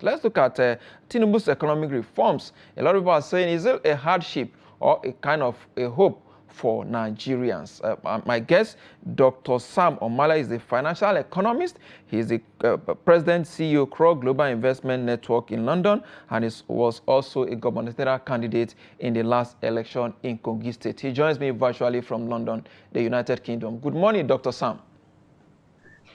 Let's look at Tinubu's economic reforms. A lot of people are saying, is it a hardship or a kind of a hope for Nigerians? My guest, Dr. Sam Omale, is a financial economist. He is the President CEO Crow Global Investment Network in London, and was also a gubernatorial candidate in the last election in Kogi State. He joins me virtually from London, the United Kingdom. Good morning, Dr. Sam.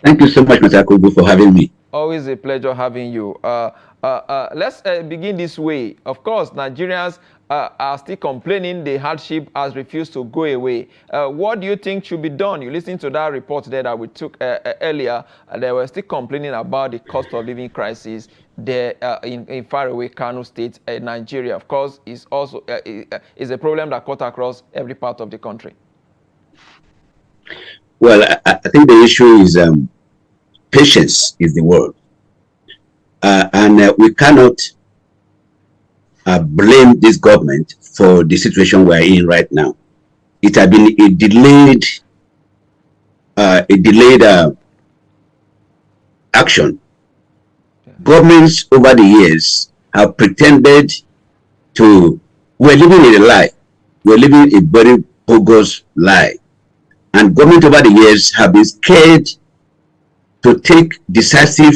Thank you so much, Mr. Akogu, for having me. Always a pleasure having you. Let's begin this way. Of course, Nigerians are still complaining the hardship has refused to go away. What do you think should be done? You listened to that report there that we took earlier. They were still complaining about the cost of living crisis there in faraway Kano State, Nigeria. Of course, is also is a problem that cut across every part of the country. Well, I think the issue is patience is the word. And we cannot blame this government for the situation we're in right now. It has been a delayed action. Yeah. Governments over the years have pretended we're living in a lie. We're living a very bogus lie. And government over the years have been scared to take decisive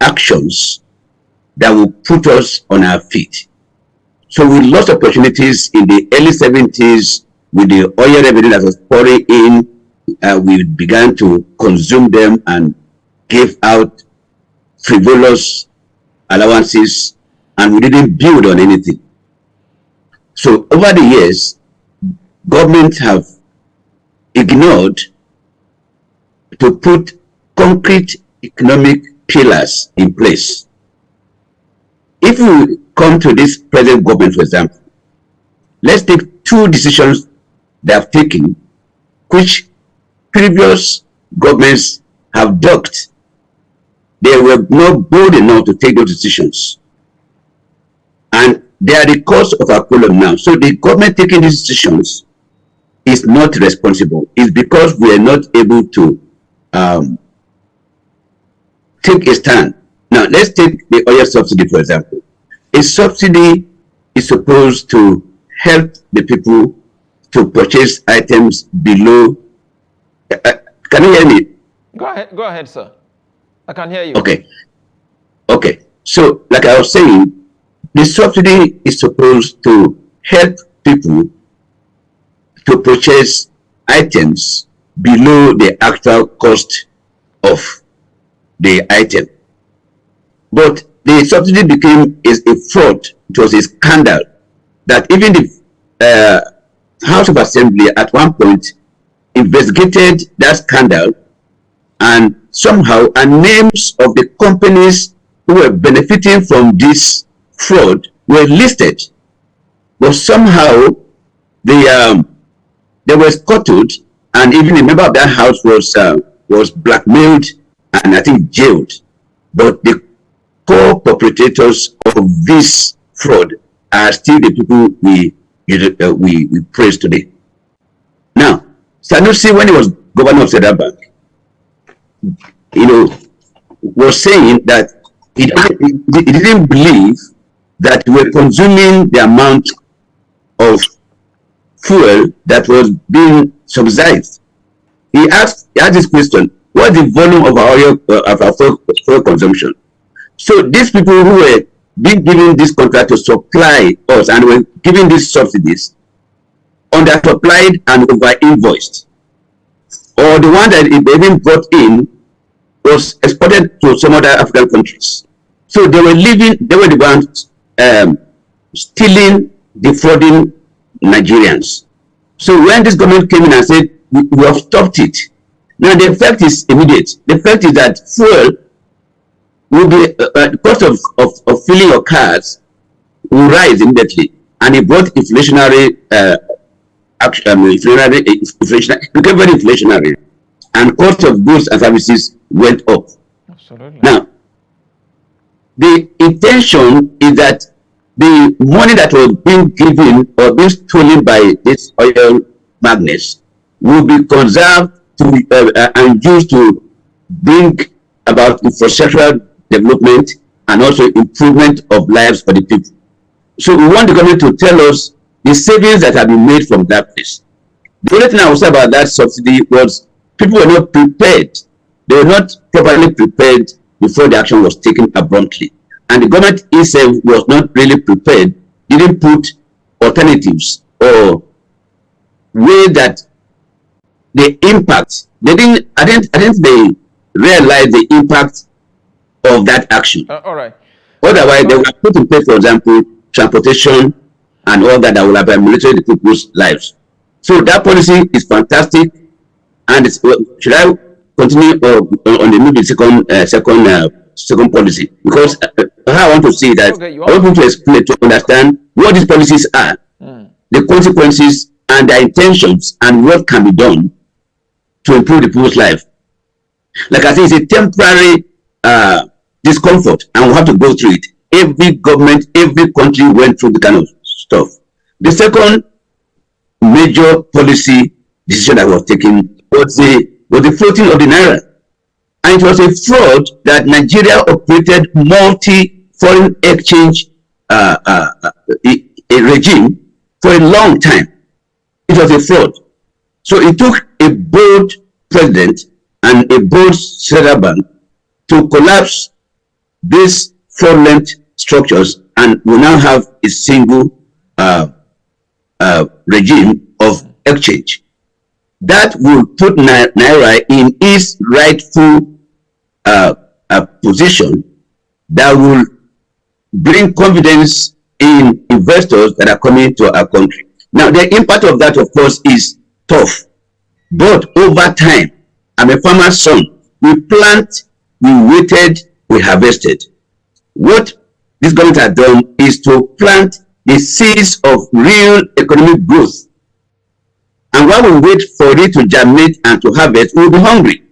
actions that will put us on our feet. So we lost opportunities in the early 70s with the oil revenue that was pouring in. We began to consume them and give out frivolous allowances, and we didn't build on anything. So over the years, governments have ignored to put concrete economic pillars in place. If we come to this present government, for example, let's take two decisions they have taken, which previous governments have ducked. They were not bold enough to take those decisions. And they are the cause of our problem now. So the government taking these decisions is not responsible. It's because we are not able to take a stand. Now, let's take the oil subsidy, for example. A subsidy is supposed to help the people to purchase items below. Can you hear me? Go ahead, sir. I can hear you. Okay. So, like I was saying, the subsidy is supposed to help people to purchase items below the actual cost of the item. But the subsidy became a fraud. It was a scandal that even the House of Assembly at one point investigated that scandal, and somehow names of the companies who were benefiting from this fraud were listed. But somehow they were scuttled, and even a member of that house was blackmailed and I think jailed. But the core perpetrators of this fraud are still the people we praise today. Now, Sanusi, when he was governor of Central Bank, was saying that he didn't believe that we were consuming the amount of fuel that was being subsidized. He asked this question: what's the volume of our oil, of our fuel consumption? So these people who were being given this contract to supply us and were giving these subsidies, undersupplied and over-invoiced, or the one that they even brought in was exported to some other African countries. So they were the ones stealing, defrauding Nigerians. So when this government came in and said, we have stopped it, now the effect is immediate. The effect is that fuel will be, the cost of filling your cars will rise immediately. And it brought inflationary, became very inflationary. And cost of goods and services went up. Absolutely. Now, the intention is that the money that was being given or being stolen by these oil magnates will be conserved and used to bring about infrastructural development and also improvement of lives for the people. So we want the government to tell us the savings that have been made from that place. The only thing I will say about that subsidy was people were not prepared. They were not properly prepared before the action was taken abruptly. And the government itself was not really prepared, didn't put alternatives or way that the impact, I didn't they realize the impact of that action. All right. Otherwise, they would have put in place, for example, transportation and all that will have ameliorated the people's lives. So that policy is fantastic. And should I continue on the maybe second policy? Because how I want to see that, I want people to explain, to understand what these policies are, the consequences and the intentions, and what can be done to improve the people's life. Like I say, it's a temporary discomfort, and we have to go through it. Every government, every country went through the kind of stuff. The second major policy decision that was taken was the floating of the naira. And it was a fraud that Nigeria operated multi-foreign exchange a regime for a long time. It was a fraud. So it took a bold president and a bold central bank to collapse these fraudulent structures, and we now have a single regime of exchange that will put naira in its rightful position, that will bring confidence in investors that are coming to our country. Now, the impact of that, of course, is tough, but over time, I'm a farmer's son. We plant, we waited, we harvested. What this government has done is to plant the seeds of real economic growth. And while we wait for it to germinate and to harvest, we'll be hungry.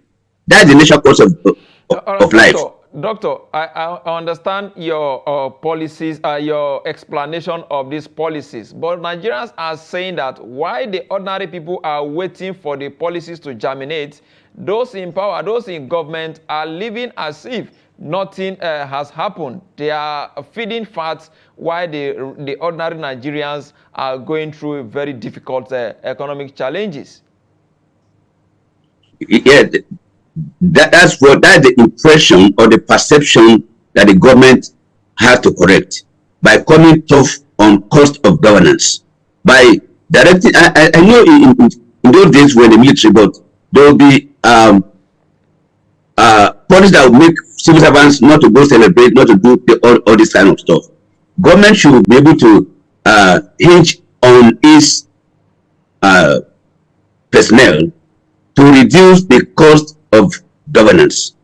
That's the natural course of life. Doctor, I understand your policies, your explanation of these policies, but Nigerians are saying that why the ordinary people are waiting for the policies to germinate, those in power, those in government are living as if nothing has happened. They are feeding fat while the ordinary Nigerians are going through very difficult economic challenges. Yeah, that's the impression or the perception that the government has to correct by coming tough on cost of governance, by directing. I know in those days when the military, but there will be policies that will make civil servants not to go celebrate, not to do all this kind of stuff. Government should be able to hinge on its personnel to reduce the cost of governance.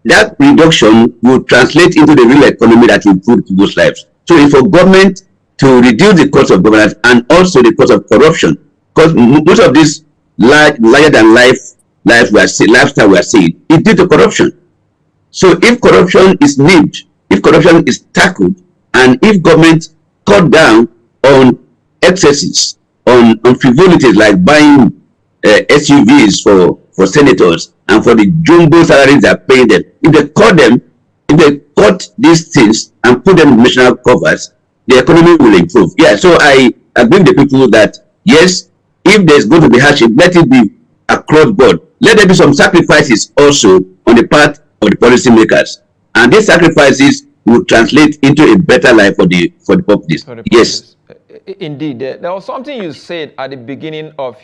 That reduction will translate into the real economy that will improve people's lives. So it's for government to reduce the cost of governance and also the cost of corruption, because most of this larger than life lifestyle we are seeing is due to corruption. So if corruption is nipped, if corruption is tackled, and if government cut down on excesses, on frivolities like buying SUVs for senators and for the jumbo salaries they are paying them, if they cut these things and put them in national covers, the economy will improve. Yeah, so I agree with the people that yes, if there's going to be hardship, let it be across board. Let there be some sacrifices also on the part of the policymakers, and these sacrifices will translate into a better life for the populace. Yes. Indeed, there was something you said at the beginning of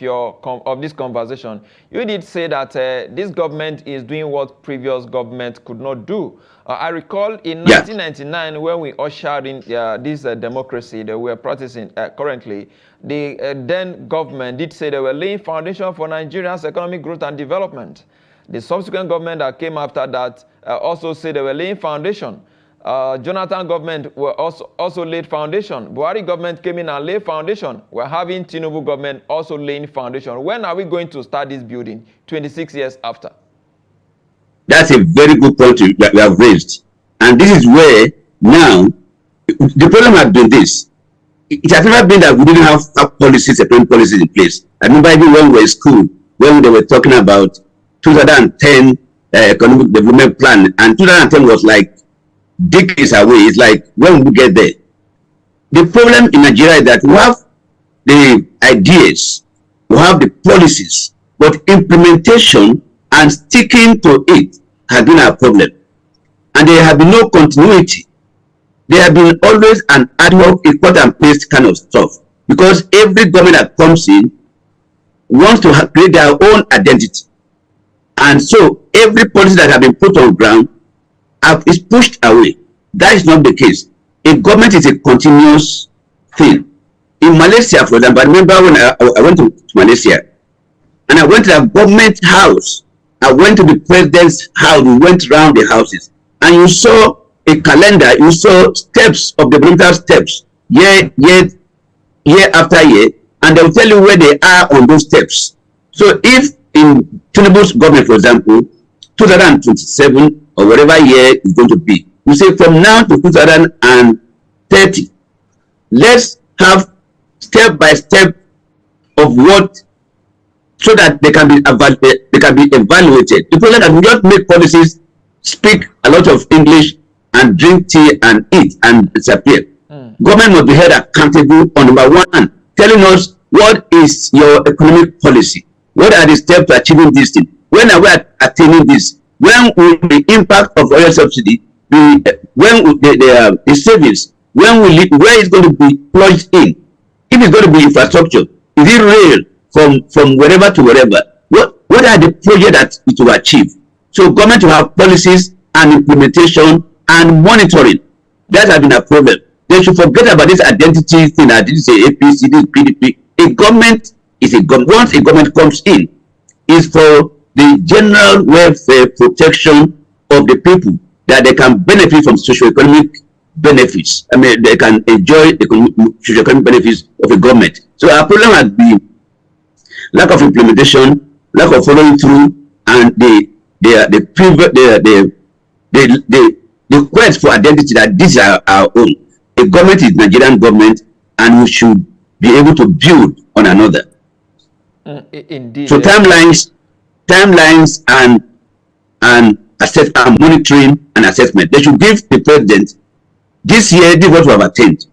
this conversation. You did say that this government is doing what previous government could not do. I recall in 1999 when we ushered in this democracy that we are practicing currently, the then government did say they were laying foundation for Nigeria's economic growth and development. The subsequent government that came after that also said they were laying foundation. Jonathan government were also laid foundation. Buhari government came in and laid foundation. We're having Tinubu government also laying foundation. When are we going to start this building? 26 years after. That's a very good point that we have raised. And this is where now the problem has been this. It has never been that we didn't have separate policies in place. I remember even when we were in school, when they were talking about 2010 economic development plan, and 2010 was like decades away. It's like when we get there. The problem in Nigeria is that we have the ideas, we have the policies, but implementation and sticking to it has been our problem. And there have been no continuity. There have been always an ad hoc, a cut and paste kind of stuff. Because every government that comes in wants to create their own identity. And so every policy that has been put on ground is pushed away. That is not the case. A government is a continuous thing. In Malaysia, for example, I remember when I went to Malaysia, and I went to a government house. I went to the president's house. We went around the houses, and you saw a calendar. You saw steps of the developmental steps, year after year, and they'll tell you where they are on those steps. So if in Tinubu's government, for example, 2027 or whatever year is going to be, you say from now to 2030, let's have step by step of what, so that they can be evaluated. The problem is that we just make policies, speak a lot of English, and drink tea and eat and disappear. Government must be held accountable on number one, telling us what is your economic policy, what are the steps to achieving this thing, when are we attaining this, when will the impact of oil subsidy be, when will the savings, when will it, where is going to be plunged in, if it's going to be infrastructure, is it rail from wherever to wherever, what are the projects that it will achieve? So government will have policies and implementation and monitoring. That has been a problem. They should forget about this identity thing that this is a APC, this is PDP. A government is a government. Once a government comes in, is for the general welfare protection of the people, that they can benefit from socio-economic benefits. I mean, they can enjoy the socio-economic benefits of a government. So our problem has been lack of implementation, lack of following through, and the quest for identity that these are our own. A government is Nigerian government, and we should be able to build on another. Indeed. So timelines and monitoring and assessment. They should give the president this year, this is what we have attained.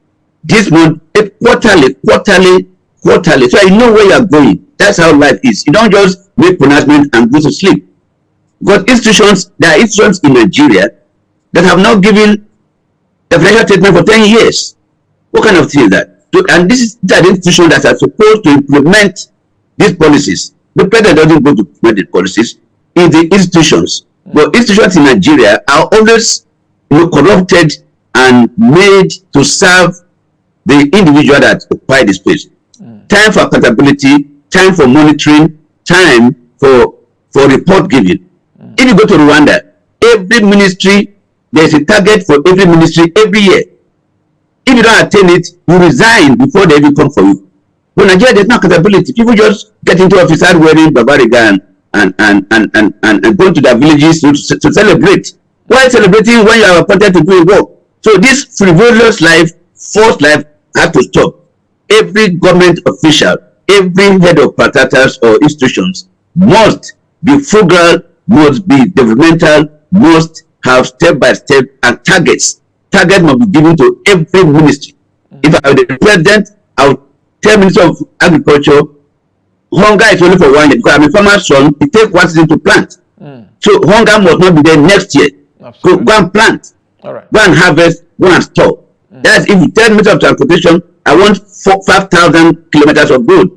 This month, quarterly. So you know where you are going. That's how life is. You don't just make pronouncement and go to sleep. Because there are institutions in Nigeria that have not given a financial statement for 10 years. What kind of thing is that? So, and these are the institutions that are supposed to implement these policies. The president doesn't go to implement the policies in the institutions. But institutions in Nigeria are always corrupted and made to serve the individual that occupy the space. Time for accountability, time for monitoring, time for report giving. If you go to Rwanda, every ministry, there's a target for every ministry every year. If you don't attain it, you resign before they even come for you. But Nigeria, there's no accountability. People just get into office and wearing Bavariga and going to their villages to celebrate. Why celebrating when you are appointed to do a work? So this frivolous life, forced life, has to stop. Every government official, every head of parastatals or institutions must be frugal, must be developmental, must have step-by-step and targets. Target must be given to every ministry. If I were the president, I would tell Minister of Agriculture, hunger is only for 1 year, because I'm a farmer's son, it takes 1 season to plant. So hunger must not be there next year. Go and plant. All right. Go and harvest, go and store. That's if you tell Minister of Transportation, I want 5,000 kilometers of road.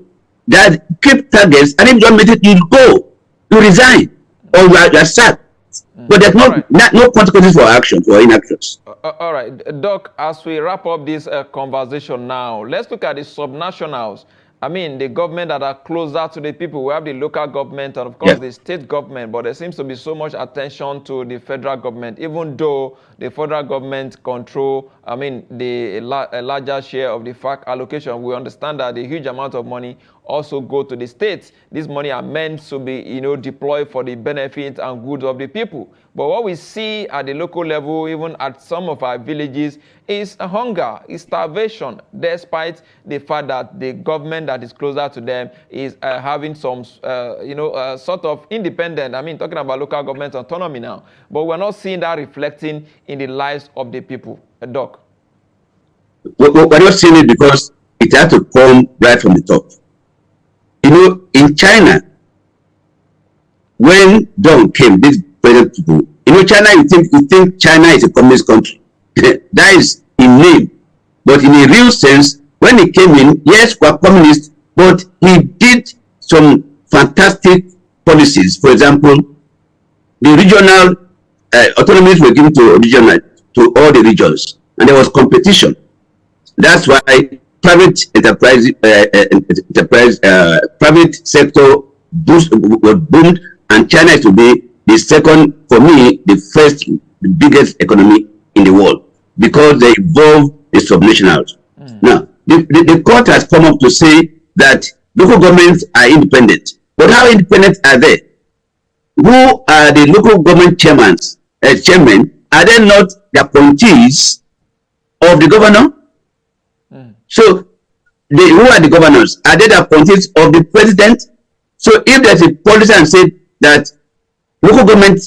That keep targets, and if you don't meet it, you go. You resign, or you are sacked. But there's no consequences for actions or inactions. All right, Doc, as we wrap up this conversation now, let's look at the subnationals. I mean, the government that are closer to the people. We have the local government and, of course, the state government. But there seems to be so much attention to the federal government, even though the federal government control, I mean, a larger share of the FAC allocation. We understand that a huge amount of money also go to the states. This money are meant to be, deployed for the benefit and good of the people. But what we see at the local level, even at some of our villages, is a hunger, is starvation, despite the fact that the government that is closer to them is having some, sort of independent, I mean, talking about local government autonomy now, but we're not seeing that reflecting in the lives of the people. Doc. We're not seeing it because it has to come right from the top. You know, in China, when Dong came, this President Tinubu, you know, China, you think China is a communist country. That is in name. But in a real sense, when he came in, yes, we're communist, but he did some fantastic policies. For example, the regional autonomies were given to all the regions, and there was competition. That's why private private sector was boomed, and China is to be the second, for me, the first, the biggest economy in the world, because they involve the subnationals. Now, the court has come up to say that local governments are independent. But how independent are they? Who are the local government chairmen? Are they not the appointees of the governor? So, who are the governors? Are they the appointees of the president? So, if there's a policy and say that local government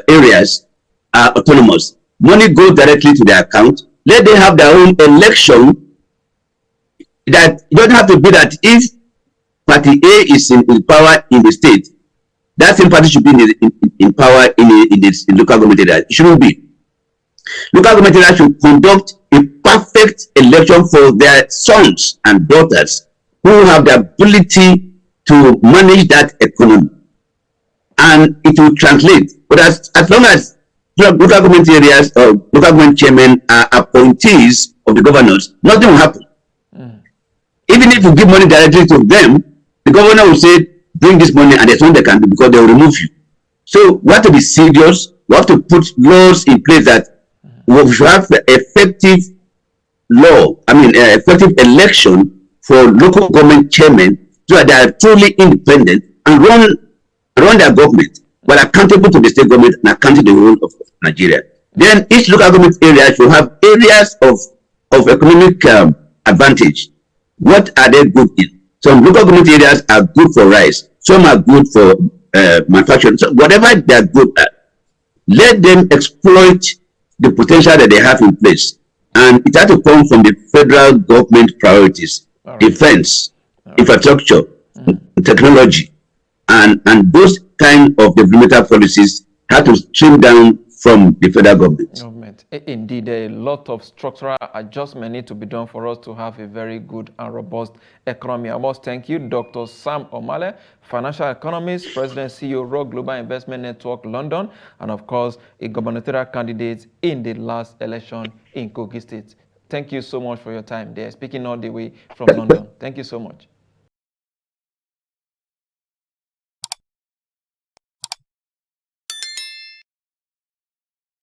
areas are autonomous, money goes directly to their account, let them have their own election. That it doesn't have to be that if party A is in power in the state, that same party should be in power in the local government area. It shouldn't be. Local government areas should conduct a perfect election for their sons and daughters who have the ability to manage that economy, and it will translate. But as long as local government areas or local government chairmen are appointees of the governors, nothing will happen. Even if you give money directly to them, the governor will say, bring this money, and there's nothing they can do because they will remove you. So we have to be serious. We have to put laws in place that we should have effective effective election for local government chairmen so that they are truly independent and run their government, but accountable to the state government and accountable to the whole of Nigeria. Then each local government area should have areas of economic advantage. What are they good in? Some local government areas are good for rice. Some are good for manufacturing. So whatever they are good at, let them exploit the potential that they have in place. And it has to come from the federal government priorities, defense, infrastructure, technology, and those kind of developmental policies have to stream down from the federal government. Indeed, a lot of structural adjustment need to be done for us to have a very good and robust economy. I must thank you, Dr. Sam Omale, financial economist, President CEO, Rock Global Investment Network, London, and of course, a gubernatorial candidate in the last election in Kogi State. Thank you so much for your time. They are speaking all the way from London. Thank you so much.